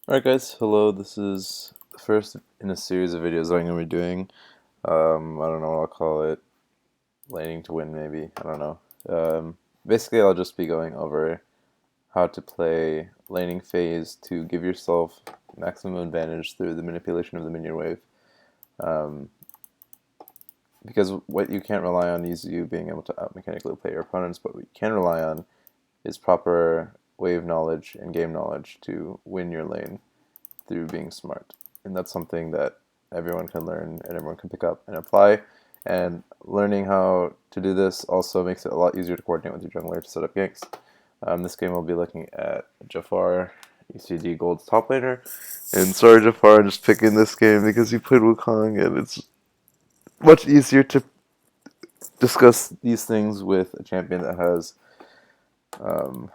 Alright guys, hello, this is the first in a series of videos that I'm going to be doing. I don't know what I'll call it, laning to win maybe, I don't know. Basically I'll just be going over how to play laning phase to give yourself maximum advantage through the manipulation of the minion wave. Um, because what you can't rely on is you being able to out-mechanically play your opponents, but what you can rely on is proper wave knowledge and game knowledge to win your lane through being smart. And that's something that everyone can learn and everyone can pick up and apply. And learning how to do this also makes it a lot easier to coordinate with your jungler to set up ganks. This game we'll be looking at Jafar, UCD Gold's top laner. And sorry Jafar, I'm just picking this game because you played Wukong and it's much easier to discuss these things with a champion that has um,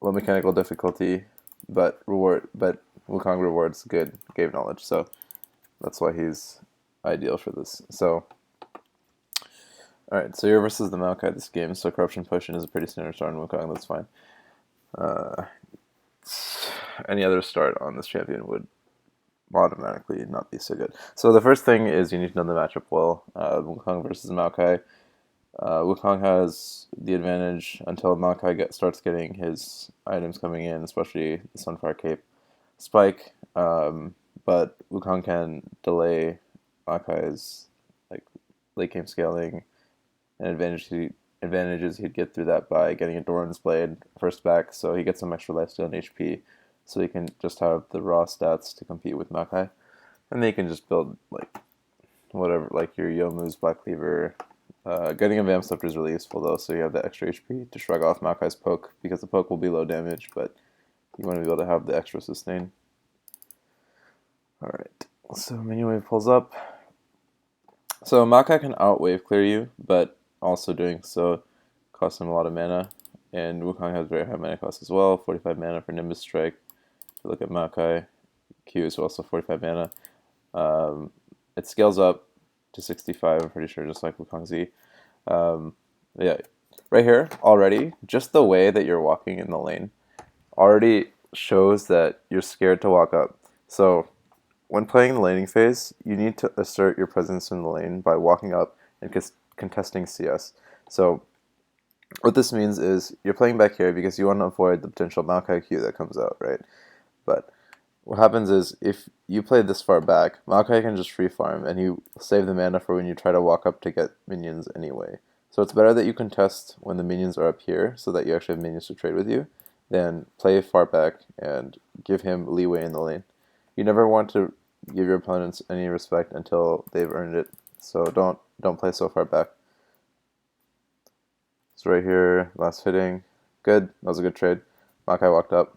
low mechanical difficulty, but Wukong rewards good game knowledge, so that's why he's ideal for this. So, alright, so you're versus the Maokai this game, so Corruption Potion is a pretty standard start on Wukong, that's fine. Uh, any other start on this champion would automatically not be so good. So the first thing is you need to know the matchup well. Wukong versus Maokai. Wukong has the advantage until Maokai starts getting his items coming in, especially the Sunfire Cape spike. But Wukong can delay Maokai's like late game scaling and advantages he'd get through that by getting a Doran's Blade first back, so he gets some extra lifesteal and HP, so he can just have the raw stats to compete with Maokai, and then you can just build like whatever, like your Yomu's Black Cleaver. Getting a Vamp Scepter is really useful though, so you have the extra HP to shrug off Maokai's poke, because the poke will be low damage, but you want to be able to have the extra sustain. Alright, so minion wave pulls up. So Maokai can outwave clear you, but also doing so costs him a lot of mana, and Wukong has very high mana cost as well, 45 mana for Nimbus Strike. If you look at Maokai, Q is also 45 mana. It scales up to 65, I'm pretty sure, just like Wukong Z. Yeah, right here, already, just the way that you're walking in the lane already shows that you're scared to walk up. So when playing the laning phase, you need to assert your presence in the lane by walking up and contesting CS. So what this means is you're playing back here because you want to avoid the potential Maokai Q that comes out, right? But what happens is if you play this far back, Maokai can just free farm and you save the mana for when you try to walk up to get minions anyway. So it's better that you contest when the minions are up here so that you actually have minions to trade with you than play far back and give him leeway in the lane. You never want to give your opponents any respect until they've earned it. So don't play so far back. So right here, last hitting. Good. That was a good trade. Maokai walked up.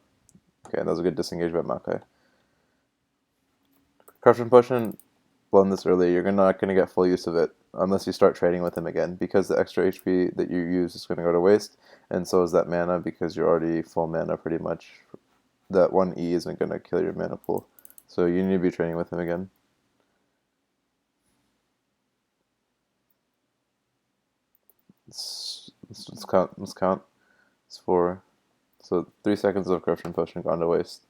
Okay, that was a good disengage by Maokai. Corruption Potion, blend this early. You're not going to get full use of it unless you start trading with him again, because the extra HP that you use is going to go to waste, and so is that mana because you're already full mana pretty much. That 1E isn't going to kill your mana pool, so you need to be trading with him again. Let's count. Let's count. It's 4. So 3 seconds of Corruption Potion gone to waste.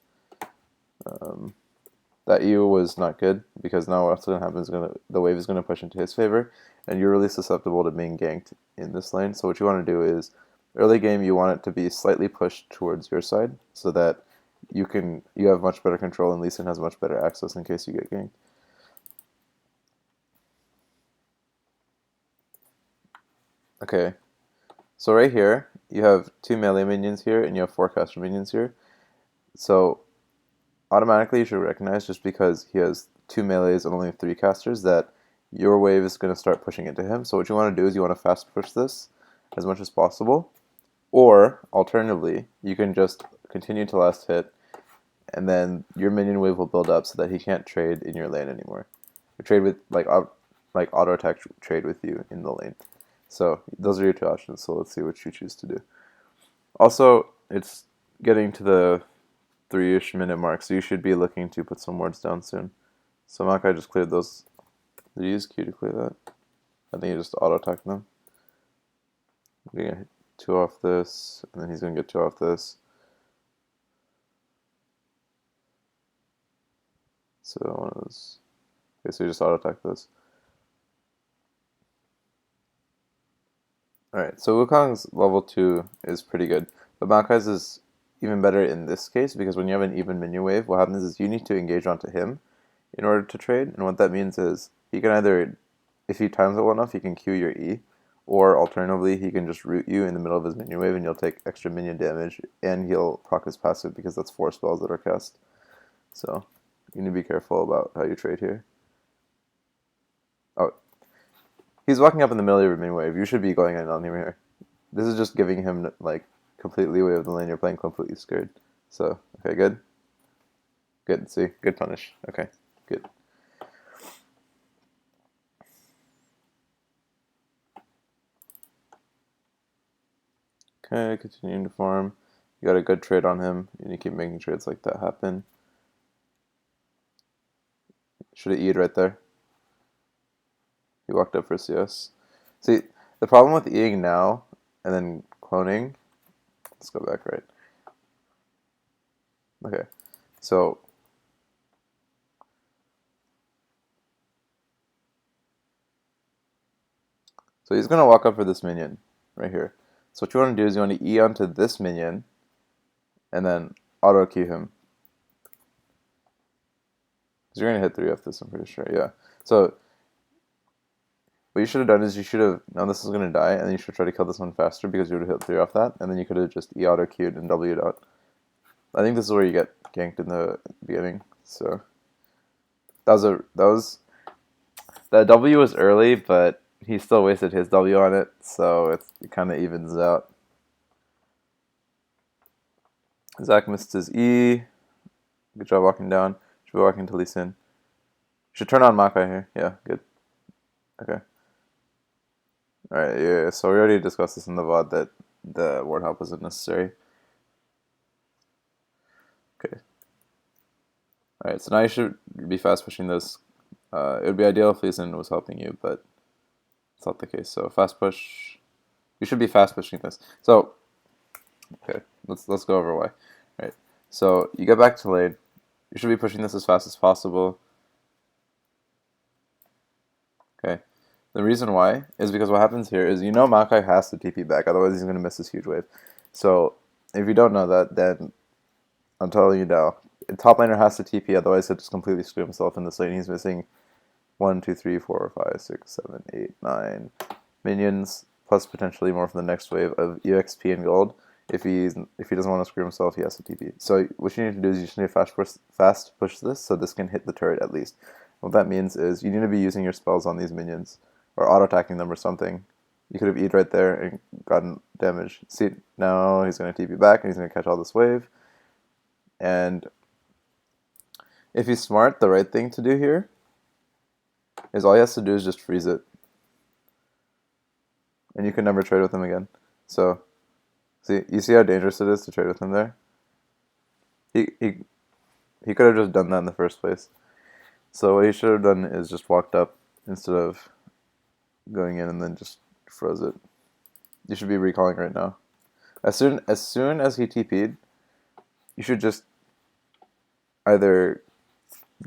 That EU was not good because now what's going to happen is the wave is going to push into his favor, and you're really susceptible to being ganked in this lane. So what you want to do is early game you want it to be slightly pushed towards your side so that you have much better control and Lee Sin has much better access in case you get ganked. Okay, so right here you have 2 melee minions here and you have 4 caster minions here. So automatically you should recognize, just because he has 2 melees and only 3 casters, that your wave is going to start pushing into him. So what you want to do is you want to fast push this as much as possible, or alternatively you can just continue to last hit and then your minion wave will build up so that he can't trade in your lane anymore, or trade with like auto attack trade with you in the lane. So those are your 2 options, so let's see what you choose to do. Also, it's getting to the 3-ish minute mark, so you should be looking to put some wards down soon. So Maokai just cleared those. Did he use Q to clear that? I think he just auto-attacked them. We're gonna hit 2 off this, and then he's gonna get 2 off this. So one of those. Okay, so you just auto attack this. Alright, so Wukong's level 2 is pretty good, but Maokai's is even better in this case because when you have an even minion wave, what happens is you need to engage onto him in order to trade, and what that means is he can either, if he times it well enough, he can Q your E, or alternatively, he can just root you in the middle of his minion wave and you'll take extra minion damage, and he'll proc his passive because that's 4 spells that are cast. So, you need to be careful about how you trade here. Oh, he's walking up in the middle of your minion wave. You should be going in on him here. This is just giving him, like, complete leeway of the lane. You're playing completely scared. So, okay, good. Good, see? Good punish. Okay, good. Okay, continuing to farm. You got a good trade on him, and you keep making trades like that happen. Should have E'd right there. He walked up for CS. See, the problem with E'ing now, and then cloning, let's go back right. Okay, so he's going to walk up for this minion right here. So what you want to do is you want to E onto this minion, and then auto Q him. Because you're going to hit 3 off this, I'm pretty sure, yeah. So what you should have done is you should have known this was going to die, and then you should try to kill this one faster because you would have hit 3 off that, and then you could have just E auto Q'd and W'd out. I think this is where you get ganked in the beginning. So that W was early, but he still wasted his W on it, so it kind of evens out. Zach missed his E. Good job walking down. Should be walking to Lee Sin. Should turn on Makai here. Yeah, good. Okay. Alright, yeah, so we already discussed this in the VOD that the ward help wasn't necessary. Okay. Alright, so now you should be fast pushing this. It would be ideal if Lee Sin was helping you, but it's not the case. So fast push. You should be fast pushing this. So, okay, let's go over why. All right. So you get back to lane. You should be pushing this as fast as possible. Okay. The reason why is because what happens here is Maokai has to TP back, otherwise he's gonna miss this huge wave. So if you don't know that, then I'm telling you now, a top laner has to TP, otherwise he'll just completely screw himself in this lane. He's missing 1, 2, 3, 4, 5, 6, 7, 8, 9 minions, plus potentially more from the next wave of EXP and gold. If he doesn't want to screw himself, he has to TP. So what you need to do is you just need to fast push this so this can hit the turret at least. What that means is you need to be using your spells on these minions or auto attacking them or something. You could have E'd right there and gotten damage. See, now he's going to TP back and he's going to catch all this wave. And if he's smart, the right thing to do here is all he has to do is just freeze it. And you can never trade with him again. So, you see how dangerous it is to trade with him there? He could have just done that in the first place. So what he should have done is just walked up instead of going in and then just froze it. You should be recalling right now. As soon as he TP'd, you should just either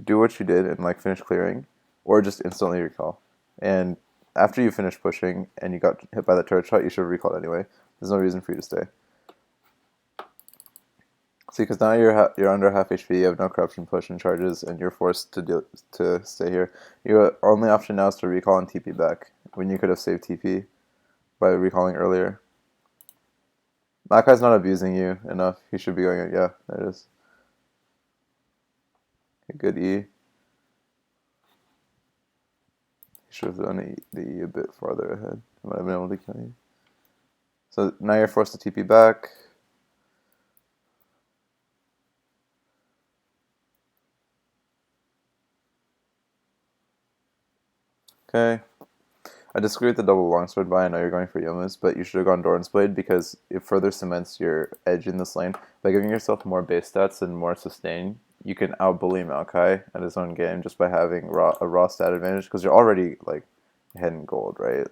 do what you did and like finish clearing, or just instantly recall. And after you finish pushing and you got hit by the turret shot, you should have recalled anyway. There's no reason for you to stay. See, because now you're under half HP, you have no corruption potion charges, and you're forced to stay here. Your only option now is to recall and TP back, when you could have saved TP by recalling earlier. Makai's not abusing you enough. He should be going, yeah, there it is. Okay, good E. He should have done the E a bit farther ahead. He might have been able to kill you. So now you're forced to TP back. Okay. I disagree with the double longsword buy. I know you're going for Yomu's, but you should have gone Doran's Blade because it further cements your edge in this lane. By giving yourself more base stats and more sustain, you can outbully Maokai at his own game just by having a raw stat advantage because you're already like ahead in gold, right?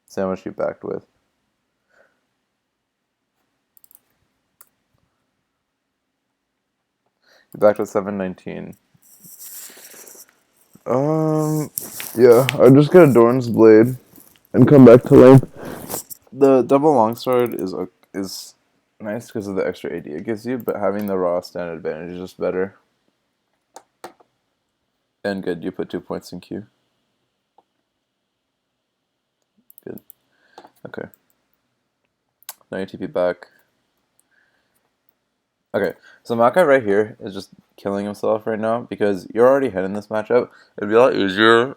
See how much you backed with. You backed with 719. Yeah, I'll just get a Dorn's Blade and come back to lane. The double longsword is nice because of the extra AD it gives you, but having the raw stand advantage is just better. And good, you put 2 points in Q. Good. Okay. Now you TP back. Okay, so Makai right here is just killing himself right now because you're already ahead in this matchup. It'd be a lot easier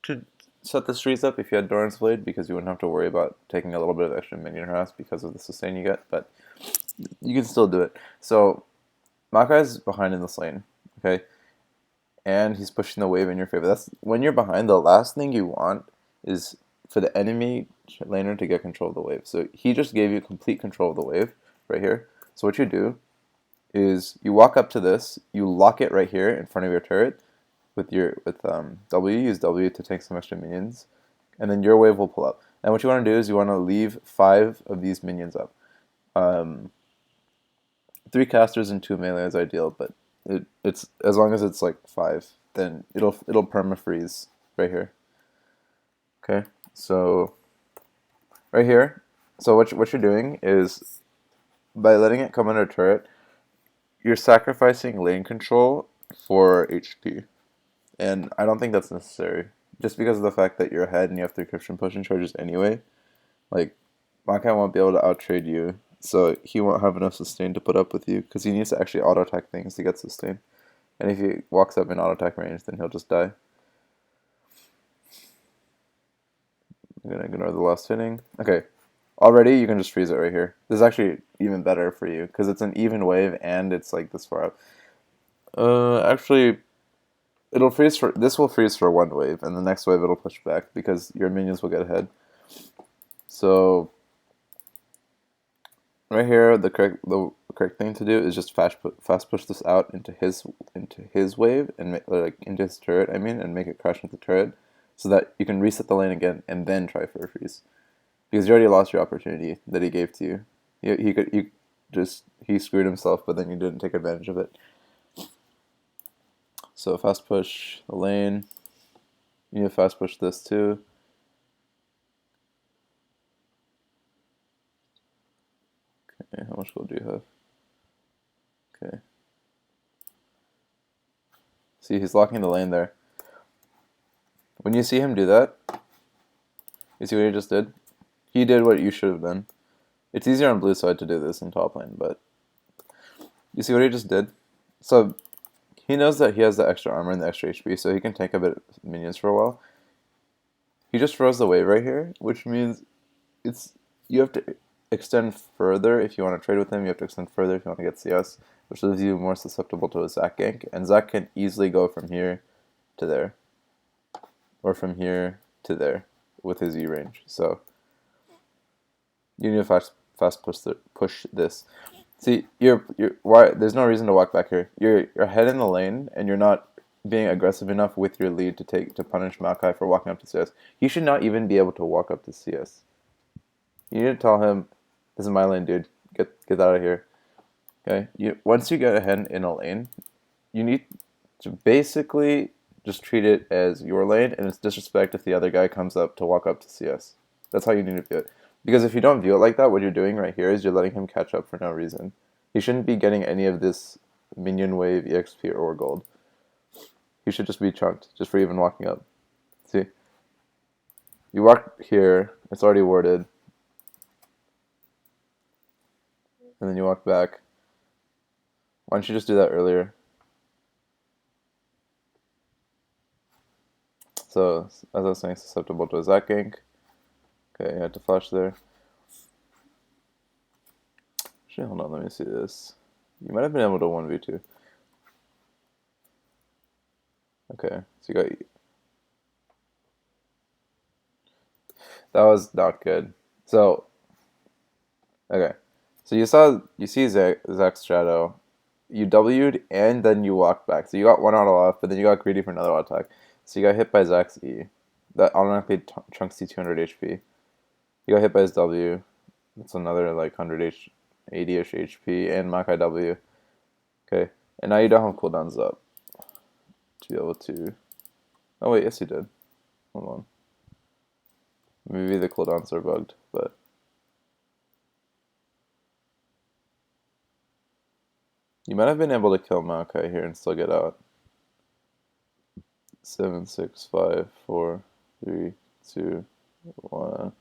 to set the streets up if you had Doran's Blade because you wouldn't have to worry about taking a little bit of extra minion harass because of the sustain you get, but you can still do it. So Makai's behind in this lane, okay? And he's pushing the wave in your favor. That's when you're behind, the last thing you want is for the enemy laner to get control of the wave. So he just gave you complete control of the wave right here. So what you do is you walk up to this, you lock it right here in front of your turret with W, use W to take some extra minions, and then your wave will pull up. And what you want to do is you want to leave 5 of these minions up. 3 casters and 2 melee is ideal, but it's as long as it's like 5, then it'll perma freeze right here. Okay, so right here, so what you're doing is by letting it come under turret, you're sacrificing lane control for HP, and I don't think that's necessary. Just because of the fact that you're ahead and you have 3 Christian potion charges anyway, like Makai won't be able to outtrade you, so he won't have enough sustain to put up with you because he needs to actually auto attack things to get sustain. And if he walks up in auto attack range, then he'll just die. I'm gonna ignore the last hitting. Okay, already you can just freeze it right here. This is actually even better for you because it's an even wave and it's like this far up. Actually, it'll freeze for this will freeze for 1 wave, and the next wave it'll push back because your minions will get ahead. So right here, the correct thing to do is just fast push this out into his wave and like into his turret. I mean, and make it crash into the turret, so that you can reset the lane again and then try for a freeze, because you already lost your opportunity that he gave to you. He screwed himself, but then you didn't take advantage of it. So fast push the lane. You need to fast push this too. Okay, how much gold do you have? Okay. See, he's locking the lane there. When you see him do that, you see what he just did? He did what you should have done. It's easier on blue side to do this in top lane, but you see what he just did? So he knows that he has the extra armor and the extra HP, so he can take a bit of minions for a while. He just froze the wave right here, which means you have to extend further if you want to trade with him. You have to extend further if you want to get CS, which leaves you more susceptible to a Zac gank. And Zac can easily go from here to there, or from here to there with his E range. So you need to fast push this. See, why there's no reason to walk back here. You're ahead in the lane, and you're not being aggressive enough with your lead to punish Makai for walking up to CS. He should not even be able to walk up to CS. You need to tell him, "This is my lane, dude. Get out of here." Okay. Once you get ahead in a lane, you need to basically just treat it as your lane, and it's disrespect if the other guy comes up to walk up to CS. That's how you need to view it. Because if you don't view it like that, what you're doing right here is you're letting him catch up for no reason. He shouldn't be getting any of this minion wave, EXP, or gold. He should just be chunked, just for even walking up. See? You walk here, it's already warded. And then you walk back. Why don't you just do that earlier? So, as I was saying, susceptible to a Zac gank. Okay, you had to flash there. Actually, hold on, let me see this. You might have been able to 1v2. Okay, so you got... That was not good. So, okay. So you see Zac's shadow. You W'd and then you walked back. So you got 1 auto off, but then you got greedy for another auto attack. So you got hit by Zac's E. That automatically chunks you 200 HP. You got hit by his W. That's another like 80-ish HP and Makai W. Okay. And now you don't have cooldowns up to be able to Oh wait, yes you did. Hold on. Maybe the cooldowns are bugged, but you might have been able to kill Maokai here and still get out. 7, 6, 5, 4, 3, 2, 1.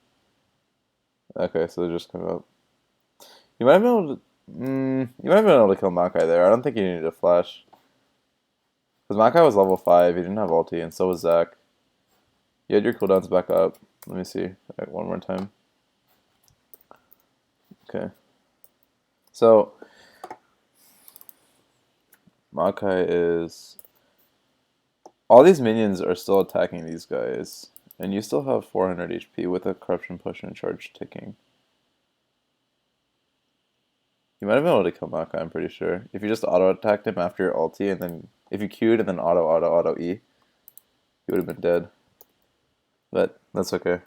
Okay, so they just come up. You might have been able to. You might have been able to kill Maokai there. I don't think you needed a flash. Because Maokai was level 5, he didn't have ulti, and so was Zac. You had your cooldowns back up. Let me see. Right, one more time. Okay. So, Maokai is. All these minions are still attacking these guys, and you still have 400 HP with a corruption push and charge ticking. You might have been able to kill Maokai, I'm pretty sure. If you just auto-attacked him after your ulti, and then if you Q'd and then auto-E, he would have been dead. But that's okay.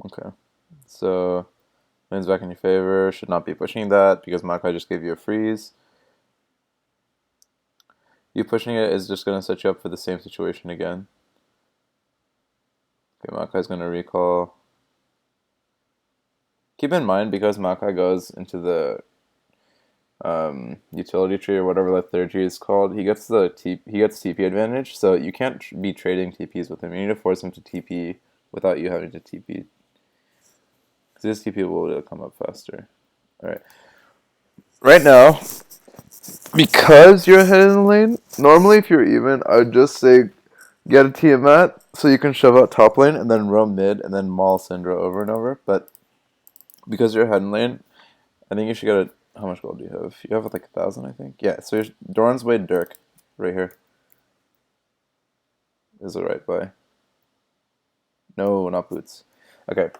Okay. So, lane's back in your favor. Should not be pushing that because Maokai just gave you a freeze. You pushing it is just going to set you up for the same situation again. Okay, Maokai's going to recall. Keep in mind, because Maokai goes into the utility tree or whatever that third tree is called, he gets TP advantage, so you can't be trading TPs with him. You need to force him to TP without you having to TP. Because his TP will come up faster. Alright. Right now, because you're ahead in the lane, normally if you're even, I would just say get a Tiamat so you can shove out top lane and then roam mid and then maul Syndra over and over. But because you're ahead in lane, I think you should get a. How much gold do you have? You have like 1,000, I think. Yeah, so Doran's Way Dirk, right here, is the right play. No, not Boots. Okay.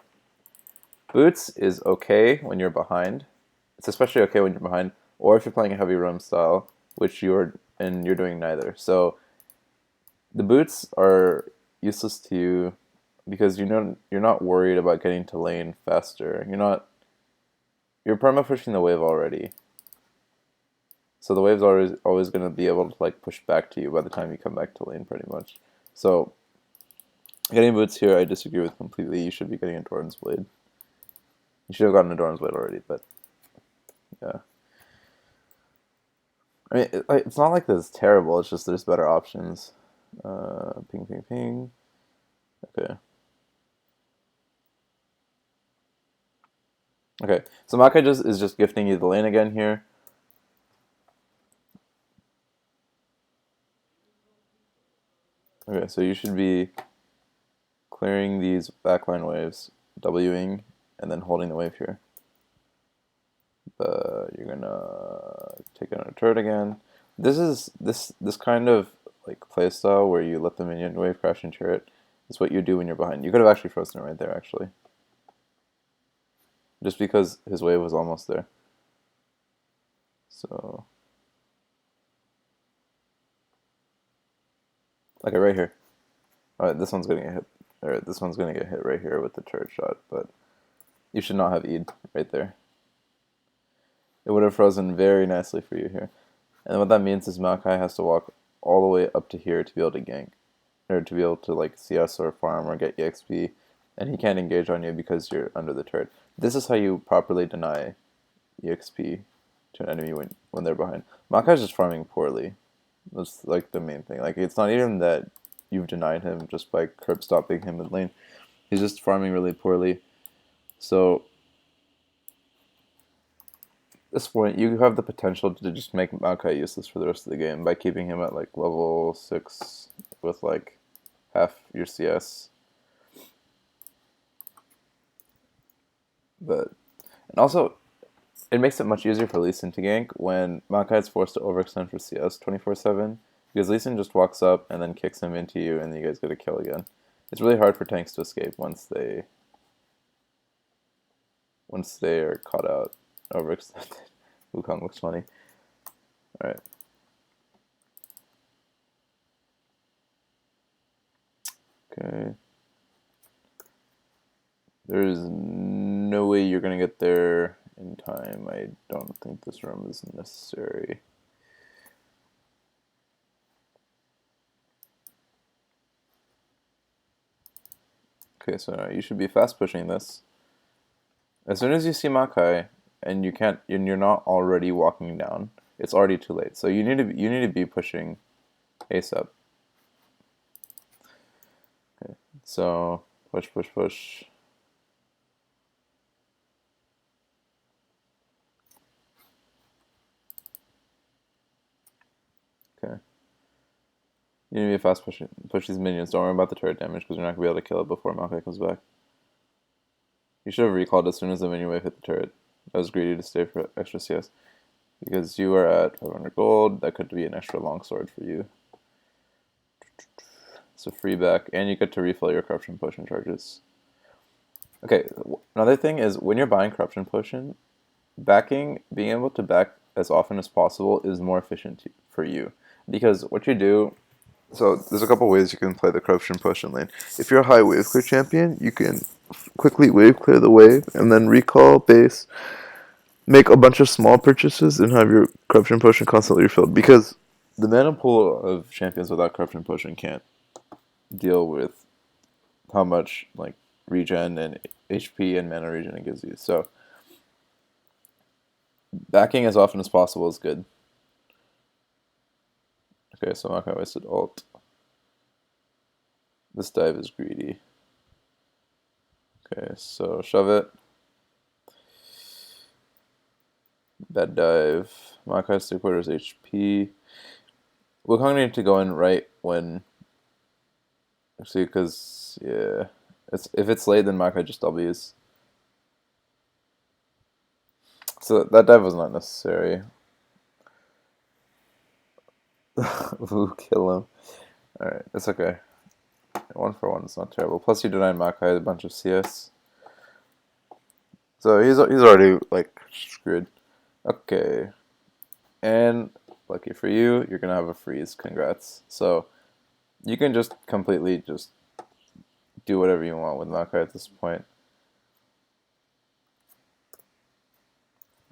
Boots is okay when you're behind. It's especially okay when you're behind, or if you're playing a heavy roam style, which you're doing neither. So the boots are useless to you because you're not worried about getting to lane faster. You're perma pushing the wave already. So the wave's always going to be able to like push back to you by the time you come back to lane, pretty much. So getting boots here, I disagree with completely. You should be getting a Doran's Blade. You should have gotten a Doran's Blade already, but yeah. I mean, it's not like this is terrible. It's just there's better options. Ping, ping, ping. Okay. Okay. So Maokai is just gifting you the lane again here. Okay, so you should be clearing these backline waves, Wing, and then holding the wave here. You're gonna take out a turret again. This is this kind of like playstyle where you let the minion wave crash into turret is what you do when you're behind. You could have actually frozen it right there, actually. Just because his wave was almost there. So okay, right here. Alright, this one's gonna get hit. Alright, this one's gonna get hit right here with the turret shot, but you should not have E'd right there. It would have frozen very nicely for you here. And what that means is Maokai has to walk all the way up to here to be able to gank. Or to be able to like CS or farm or get EXP. And he can't engage on you because you're under the turret. This is how you properly deny EXP to an enemy when they're behind. Maokai's just farming poorly. That's like the main thing. Like it's not even that you've denied him just by curb stopping him in lane. He's just farming really poorly. So at this point, you have the potential to just make Maokai useless for the rest of the game by keeping him at like level 6 with like half your CS. But and also, it makes it much easier for Lee Sin to gank when Maokai is forced to overextend for CS 24/7 because Lee Sin just walks up and then kicks him into you, and you guys get a kill again. It's really hard for tanks to escape once they are caught out overextended. Wukong looks funny. All right. Okay. There's no way you're gonna get there in time. I don't think this room is necessary. Okay, so now you should be fast pushing this. As soon as you see Makai and you're not already walking down, it's already too late. So you need to be pushing ASAP. Okay, so push, push, push. Okay. You need to be fast push these minions. Don't worry about the turret damage because you're not gonna be able to kill it before Makai comes back. You should have recalled as soon as the minion wave hit the turret. I was greedy to stay for extra CS. Because you are at 500 gold, that could be an extra longsword for you. So free back, and you get to refill your corruption potion charges. Okay, another thing is when you're buying corruption potion, being able to back as often as possible is more efficient for you. Because what you do, so there's a couple ways you can play the corruption potion lane. If you're a high wave clear champion, you can quickly wave clear the wave, and then recall base, make a bunch of small purchases, and have your corruption potion constantly refilled. Because the mana pool of champions without corruption potion can't deal with how much like regen and HP and mana regen it gives you. So backing as often as possible is good. Okay, so I'm not gonna waste an ult. This dive is greedy. Okay, so shove it. Bad dive. Makai has 3/4 HP. We're going to need to go in right when. Actually, because yeah, if it's late, then Makai just W's. So that dive was not necessary. Ooh, kill him. Alright, it's okay. 1-for-1 is not terrible. Plus you denied Makai a bunch of CS. So he's already like screwed. Okay. And lucky for you, you're gonna have a freeze. Congrats. So you can just completely just do whatever you want with Makai at this point.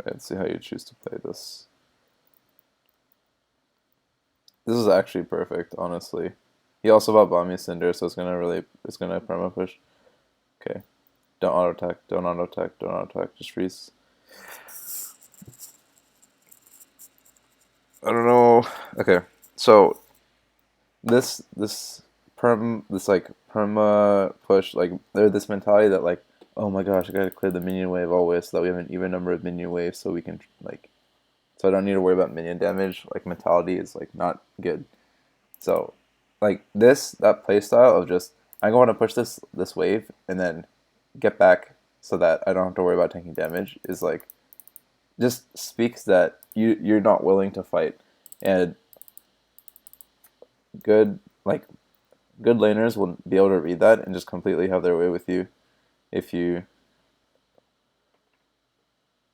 Alright, let's see how you choose to play this. This is actually perfect, honestly. He also bought Bomb Cinder, so it's gonna perma push. Okay. Don't auto attack, don't auto attack, don't auto attack, just freeze. I don't know. Okay. So this like perma push, like there's this mentality that like, oh my gosh, I gotta clear the minion wave always so that we have an even number of minion waves so we can like so I don't need to worry about minion damage. Like mentality is like not good. So like that playstyle of just I'm going to push this wave and then get back so that I don't have to worry about taking damage is like just speaks that you're not willing to fight. And good good laners will be able to read that and just completely have their way with you if you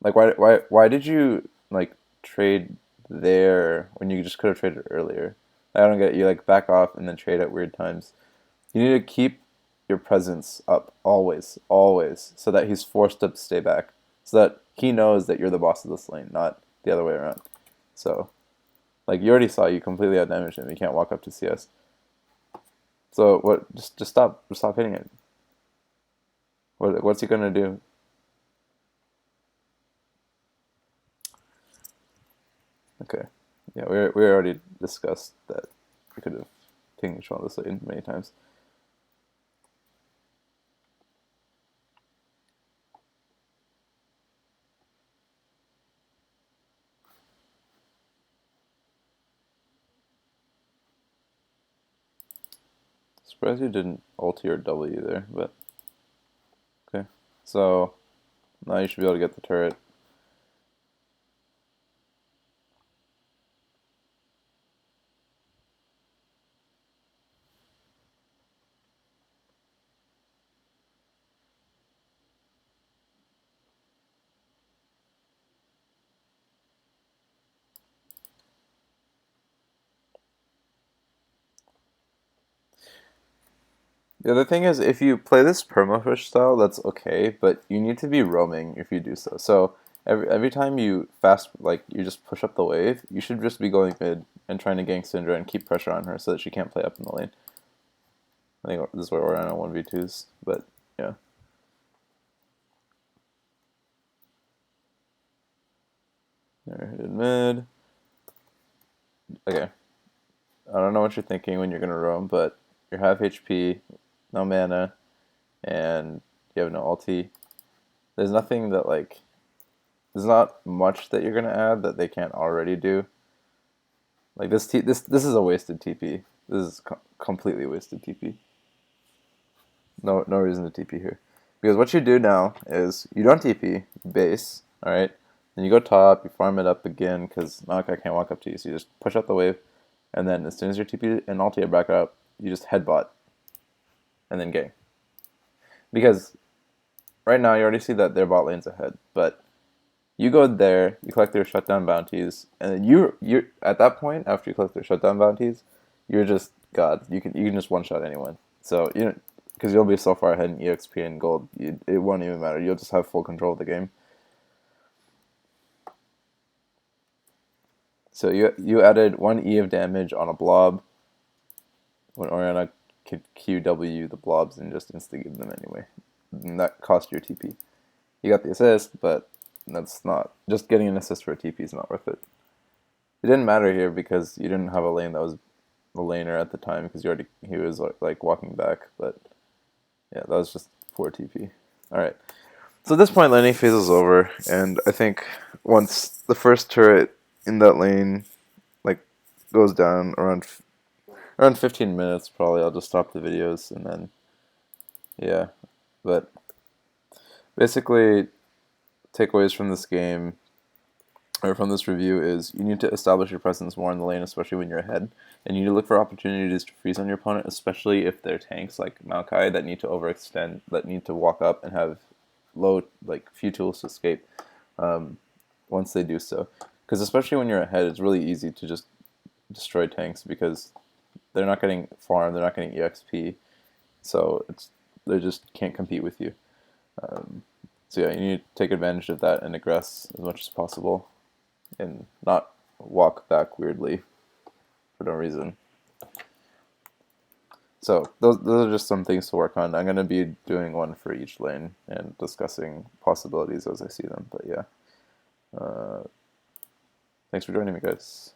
like why did you like trade there when you just could have traded earlier? I don't get it. You like back off and then trade at weird times. You need to keep your presence up always, always, so that he's forced to stay back, so that he knows that you're the boss of this lane, not the other way around. So, like you already saw, you completely outdamaged him. You can't walk up to CS. So what? Just stop hitting it. What's he gonna do? Okay, yeah, we already discussed that. We could have taken control of this lane many times. Surprised you didn't ulti or W there, but okay. So now you should be able to get the turret. The other thing is, if you play this permapush style, that's okay, but you need to be roaming if you do so. So every time you you just push up the wave, you should just be going mid and trying to gank Syndra and keep pressure on her so that she can't play up in the lane. I think this is where we're on 1v2s, but yeah. They're hit mid. Okay. I don't know what you're thinking when you're gonna roam, but you're half HP, no mana, and you have no ulti. There's nothing that there's not much that you're gonna add that they can't already do. Like this is a wasted TP. This is completely wasted TP. No reason to TP here. Because what you do now is you don't TP, base, alright? Then you go top, you farm it up again because Malachi can't walk up to you, so you just push out the wave, and then as soon as your TP and ulti are back up, you just headbot and then gang. Because right now you already see that their bot lane's ahead, but you go there, you collect their shutdown bounties, and then you at that point after you collect their shutdown bounties, you're just God. You can just one shot anyone. So because you'll be so far ahead in EXP and gold, it won't even matter. You'll just have full control of the game. So you added 1 E of damage on a blob when Orianna could QW the blobs and just instigate them anyway. And that cost your TP. You got the assist, but that's not just getting an assist for a TP is not worth it. It didn't matter here because you didn't have a lane that was a laner at the time because he was like walking back, but yeah, that was just poor TP. All right. So at this point, laning phase is over, and I think once the first turret in that lane goes down around 15 minutes, probably I'll just stop the videos and then yeah. But basically, takeaways from this game or from this review is you need to establish your presence more in the lane, especially when you're ahead, and you need to look for opportunities to freeze on your opponent, especially if they're tanks like Maokai that need to overextend, that need to walk up and have few tools to escape once they do so. Because especially when you're ahead, it's really easy to just destroy tanks because they're not getting farm, they're not getting EXP, so they just can't compete with you. So yeah, you need to take advantage of that and aggress as much as possible, and not walk back weirdly for no reason. So those are just some things to work on. I'm going to be doing one for each lane and discussing possibilities as I see them. But yeah, thanks for joining me, guys.